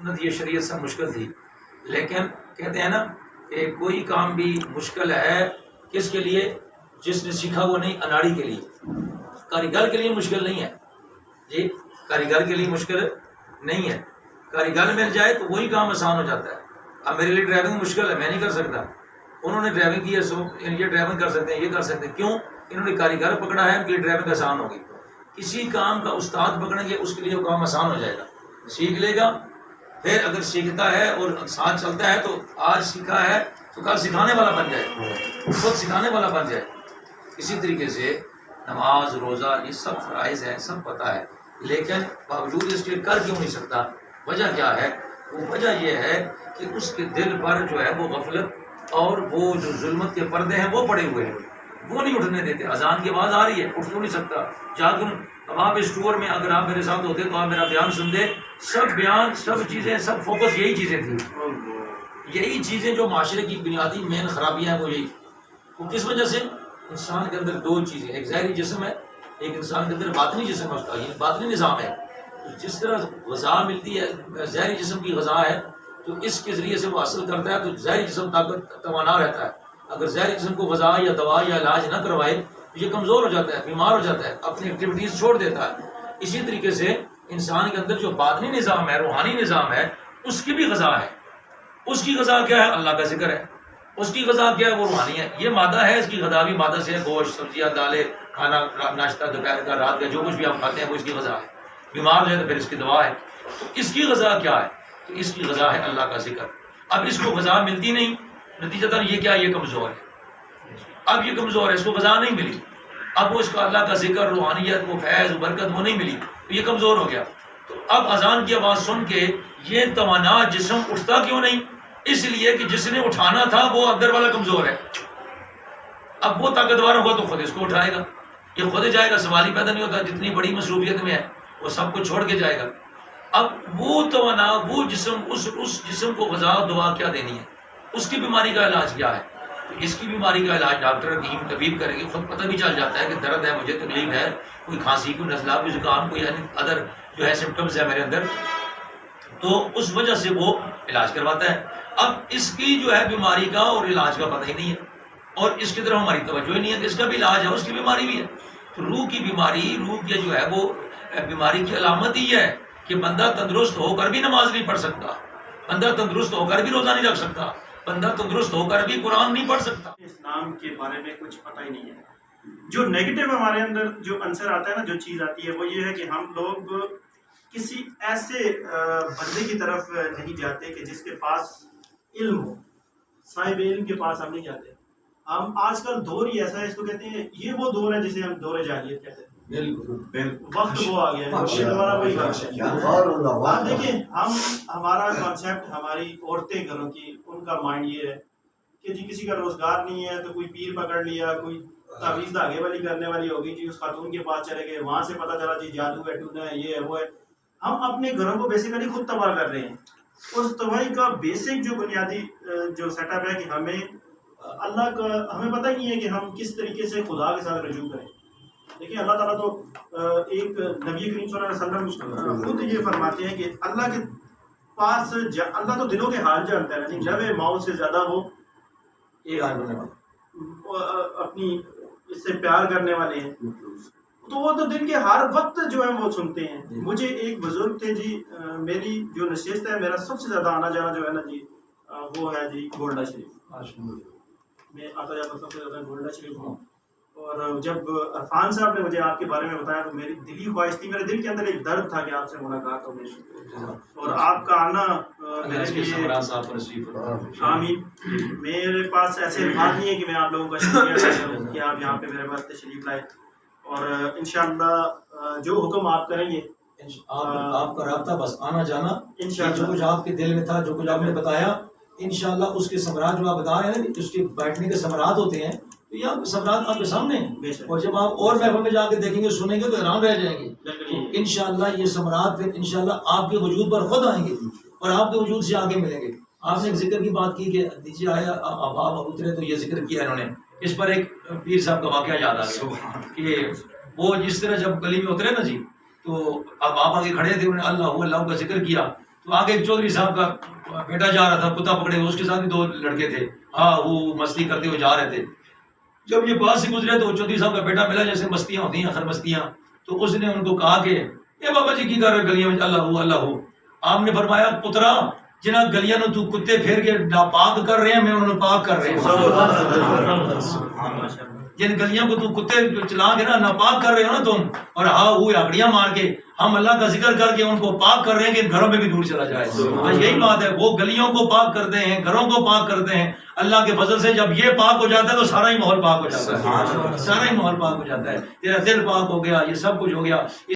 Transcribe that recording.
سنت یہ شریعت سے مشکل تھی، لیکن کہتے ہیں نا کہ کوئی کام بھی مشکل ہے کس کے لیے؟ جس نے سیکھا وہ نہیں، اناڑی کے لیے، کاریگر کے لیے مشکل نہیں ہے جی، کاریگر کے لیے مشکل نہیں ہے، کاریگر مل جائے تو وہی کام آسان ہو جاتا ہے۔ اب میرے لیے ڈرائیونگ مشکل ہے، میں نہیں کر سکتا، انہوں نے ڈرائیونگ کی ہے، سو یہ ڈرائیونگ کر سکتے ہیں، یہ کر سکتے ہیں، کیوں؟ انہوں نے کاریگر پکڑا ہے، ان کے لیے ڈرائیونگ آسان ہوگی۔ کسی کام کا استاد پکڑیں گے اس کے لیے وہ کام آسان ہو جائے گا، سیکھ لے گا، پھر اگر سیکھتا ہے اور ساتھ چلتا ہے تو آج سیکھا ہے تو کل سکھانے والا بن جائے، خود سکھانے والا بن جائے۔ اسی طریقے سے نماز روزہ یہ سب فرائض ہیں، سب پتہ ہے، لیکن باوجود اس کے کر کیوں نہیں سکتا؟ وجہ کیا ہے؟ وہ وجہ یہ ہے کہ اس کے دل پر جو ہے وہ غفلت اور وہ جو ظلمت کے پردے ہیں وہ پڑے ہوئے ہیں، وہ نہیں اٹھنے دیتے۔ اذان کی آواز آ رہی ہے، اٹھ نہیں سکتا، جا تم اب آپ اسٹور میں اگر آپ میرے ساتھ ہوتے تو آپ میرا بیان سنتے، سب بیان سب چیزیں سب فوکس یہی چیزیں تھیں، یہی چیزیں جو معاشرے کی بنیادی مین خرابیاں ہیں وہ یہی۔ وہ کس وجہ سے؟ انسان کے اندر دو چیزیں، ایک ظاہری جسم ہے، ایک انسان کے اندر باطنی جسم ہے، اس کا یہ باطنی نظام ہے۔ جس طرح غذا ملتی ہے ظاہری جسم کی غذا ہے تو اس کے ذریعے سے وہ حاصل کرتا ہے تو ظاہری جسم طاقت توانا رہتا ہے۔ اگر ظاہری جسم کو غذا یا دوا یا علاج نہ کروائے تو یہ کمزور ہو جاتا ہے، بیمار ہو جاتا ہے، اپنی ایکٹیویٹیز چھوڑ دیتا ہے۔ اسی طریقے سے انسان کے اندر جو باطنی نظام ہے، روحانی نظام ہے، اس کی بھی غذا ہے۔ اس کی غذا کیا ہے؟ اللہ کا ذکر ہے۔ اس کی غذا کیا ہے؟ وہ روحانی ہے۔ یہ مادہ ہے، اس کی غذا بھی مادہ سے ہے، گوشت سبزیاں دالیں کھانا، ناشتہ دوپہر کا رات کا جو کچھ بھی آپ کھاتے ہیں وہ اس کی غذا ہے۔ بیمار جو ہے تو پھر اس کی دوا ہے۔ تو اس کی غذا کیا ہے؟ تو اس کی غذا ہے اللہ کا ذکر۔ اب اس کو غذا ملتی نہیں، نتیجتاً یہ کیا؟ یہ کمزور ہے۔ اب یہ کمزور ہے، اس کو غذا نہیں ملی، اب وہ اس کا اللہ کا ذکر، روحانیت، وہ فیض برکت وہ نہیں ملی تو یہ کمزور ہو گیا۔ تو اب اذان کی آواز سن کے یہ توانا جسم اٹھتا کیوں نہیں؟ اس لیے کہ جس نے اٹھانا تھا وہ اندر والا کمزور ہے۔ اب وہ طاقتور ہوگا تو خود اس کو اٹھائے گا، یہ خود جائے گا، سوال ہی پیدا نہیں ہوتا۔ جتنی بڑی مصروفیت میں ہے وہ سب کو چھوڑ کے جائے گا۔ اب وہ توانا، وہ جسم، اس جسم کو غذا دعا کیا دینی ہے؟ اس کی بیماری کا علاج کیا ہے؟ تو اس کی بیماری کا علاج ڈاکٹر حکیم طبیب کریں گے، خود پتہ بھی چل جاتا ہے کہ درد ہے، مجھے تکلیف ہے، کوئی کھانسی، کوئی نزلہ، کوئی زکام، کوئی ادر جو ہے سمٹمز ہے میرے اندر، تو اس وجہ سے وہ علاج کرواتا ہے۔ اب اس کی جو ہے بیماری کا اور علاج کا پتہ ہی نہیں ہے، اور اس کی طرف ہماری توجہ ہی نہیں ہے کہ اس کا بھی علاج ہے، اس کی بیماری بھی ہے۔ تو روح کی بیماری، روح کی جو ہے وہ بیماری کی علامت ہی ہے کہ بندہ تندرست ہو کر بھی نماز نہیں پڑھ سکتا، بندہ تندرست ہو کر بھی روزہ نہیں رکھ سکتا، بندہ تندرست ہو کر بھی قرآن نہیں پڑھ سکتا۔ اسلام کے بارے میں کچھ پتہ ہی نہیں ہے۔ جو نیگیٹو ہمارے اندر جو عنصر آتا ہے نا، جو چیز آتی ہے وہ یہ ہے کہ ہم لوگ کسی ایسے بندے کی طرف نہیں جاتے کہ جس کے پاس علم ہو، صاحب علم کے پاس ہم نہیں جاتے۔ ہم آج کل دور ہی ایسا ہے، اس کو کہتے ہیں، یہ وہ دور ہے جسے ہم دور جاہلیت کہتے ہیں۔ وقت وہ آ گیا ہے، یہ ہمارا وہی وقت ہے۔ آپ دیکھیں، ہمارا کانسیپٹ، ہماری عورتیں گھروں کی، ان کا مائنڈ یہ ہے کہ جی کسی کا روزگار نہیں ہے تو کوئی پیر پکڑ لیا، کوئی تعویذ دھاگے والی کرنے والی ہوگی، جی اس خاتون کے پاس چلے گئے، وہاں سے پتہ چلا جی جادو ہے، ٹونا ہے، یہ ہے وہ ہے۔ ہم اپنے گھروں کو بیسیکلی خود تباہ کر رہے ہیں۔ اس تباہی کا بیسک جو بنیادی جو سیٹ اپ ہے کہ ہمیں اللہ کا، ہمیں پتہ ہی نہیں ہے کہ ہم کس طریقے سے خدا کے ساتھ رجوع کریں۔ دیکھیں اللہ تعالیٰ تو ایک نبی کریم صلی اللہ علیہ وسلم خود یہ فرماتے ہیں کہ اللہ کے پاس اللہ تو دلوں کے حال جانتا ہے، جب ماؤں سے زیادہ وہ اپنی اس سے پیار کرنے والے ہیں، تو وہ تو دل کے ہر وقت جو ہے وہ سنتے ہیں۔ مجھے ایک بزرگ تھے جی، میری جو نشست ہے، میرا سب سے زیادہ آنا جانا جو ہے نا جی وہ ہے جی گولڈا شریف، میں آتا جاتا سب سے زیادہ گولڈا شریف ہوں۔ اور جب عرفان صاحب نے مجھے آپ کے بارے میں بتایا تو میری دلی خواہش تھی، میرے دل کے اندر ایک درد تھا کہ آپ سے ملاقات ہو گئی، اور آپ کا آنا میرے لیے آمین۔ میرے پاس ایسے الفاظ نہیں ہے کہ میں آپ لوگوں کا شکریہ ادا کروں کہ آپ یہاں پہ میرے پاس تشریف لائے، اور انشاءاللہ جو حکم آپ کریں گے، آپ کا رابطہ بس آنا جانا، انشاءاللہ جو کچھ آپ کے دل میں تھا، جو کچھ آپ نے بتایا، انشاءاللہ اس کے ثمرات جو آپ بتا رہے ہیں نا، اس کے بیٹھنے کے ثمرات ہوتے ہیں، تو یہ ثمرات آپ کے سامنے ہیں، اور جب آپ اور محفل میں جا کے دیکھیں گے، سنیں گے تو حیران رہ جائیں گے۔ انشاءاللہ یہ ثمرات پھر انشاءاللہ آپ کے وجود پر خود آئیں گے اور آپ کے وجود سے آگے ملیں گے۔ آپ نے ایک ذکر کی بات کی کہ نیچے آیا اباب اترے، تو یہ ذکر کیا انہوں نے، اس پر ایک پیر صاحب کا واقعہ یاد آ گیا کہ وہ جس طرح جب گلی میں اترے نا جی، تو اب آپ آگے کھڑے تھے، انہوں نے اللہ کا ذکر کیا، تو آگے ایک چودھری صاحب کا بیٹا جا رہا تھا کتا پکڑے ہوئے، اس کے ساتھ بھی 2 لڑکے تھے، ہاں وہ مستی کرتے ہوئے جا رہے تھے. جب یہ پاس سے گزرے تو چودھری صاحب کا بیٹا ملا، جیسے مستیاں ہوتی ہیں خرمستیاں، تو اس نے ان کو کہا کہ اے بابا جی کی کر رہے گلیاں میں اللہ ہو اللہ ہو. آپ نے فرمایا پترا جنہاں گلیاں نو تو کتے پھیر کے ناپاک کر رہے ہیں میں انہوں نے پاک کر رہے ہیں. جن گلیاں کو تو کتے چلا کے نا ناپاک کر رہے ہو نا تم، اور ہاں وہ آگڑیاں مار کے ہم اللہ کا ذکر کر کے ان کو پاک کر رہے ہیں کہ گھروں میں بھی دور چلا جائے. یہی بات ہے، وہ گلیوں کو پاک کرتے ہیں، گھروں کو پاک کرتے ہیں. اللہ کے فضل سے جب یہ پاک ہو جاتا ہے تو سارا ہی ماحول پاک ہو جاتا ہے، سارا ہی ماحول پاک ہو جاتا ہے. تیرا دل پاک ہو گیا، یہ سب کچھ ہو گیا.